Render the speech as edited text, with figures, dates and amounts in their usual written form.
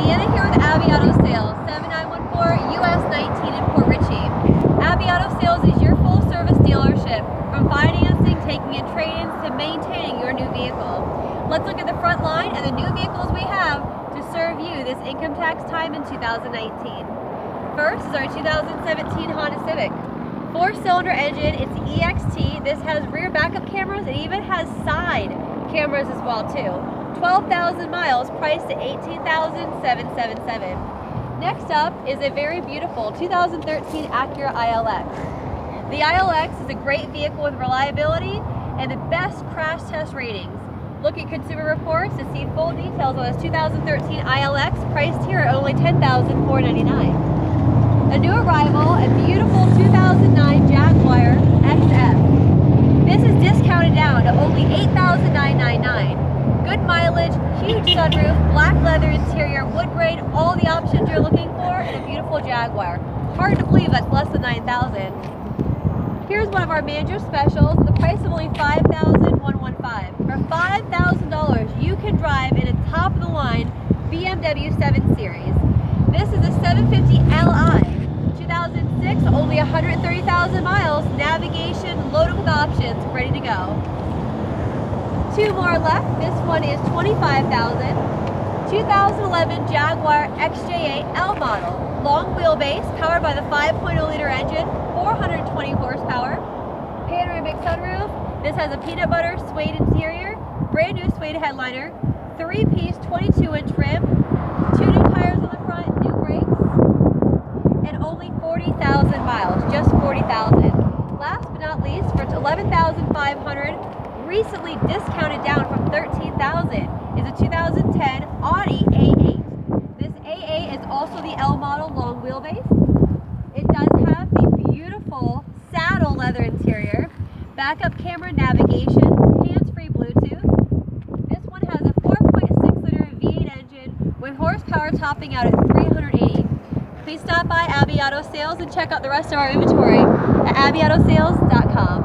Deanna here with Abbey AUTO Sales, 7914 US 19 in Port Richey. Abbey AUTO Sales is your full service dealership, from financing, taking in trade-ins, to maintaining your new vehicle. Let's look at the front line and the new vehicles we have to serve you this income tax time in 2019. First is our 2017 Honda Civic. 4-cylinder engine, it's EXT. This has rear backup cameras. It even has side cameras as well too. 12,000 miles, priced at $18,777. Next up is a very beautiful 2013 Acura ILX. The ILX is a great vehicle with reliability and the best crash test ratings. Look at Consumer Reports to see full details on this 2013 ILX, priced here at only $10,499. A new arrival, a beautiful 2009 Jaguar XF. This is discounted down to only $8,999. Good mileage, huge sunroof, black leather interior, wood grain, all the options you're looking for in a beautiful Jaguar. Hard to believe that's less than $9,000. Here's one of our manager specials, the price of only $5,115. For $5,000, you can drive in a top-of-the-line BMW 7 Series. This is a 750 Li, 2006, only 130,000 miles, navigation, loaded with options, ready to go. Two more left. This one is $25,000. 2011 Jaguar XJ8 L model. Long wheelbase, powered by the 5.0-liter engine, 420 horsepower. Panoramic sunroof. This has a peanut butter suede interior, brand new suede headliner, 3-piece 22-inch rim, 2 new tires on the front, new brakes, and only 40,000 miles, just 40,000. Last but not least, for $11,500, recently discounted down from $13,000, is a 2010 Audi A8. This A8 is also the L model long wheelbase. It does have the beautiful saddle leather interior, backup camera, navigation, hands-free Bluetooth. This one has a 4.6-liter V8 engine with horsepower topping out at 380. Please stop by Abbey AUTO Sales and check out the rest of our inventory at abbyautosales.com.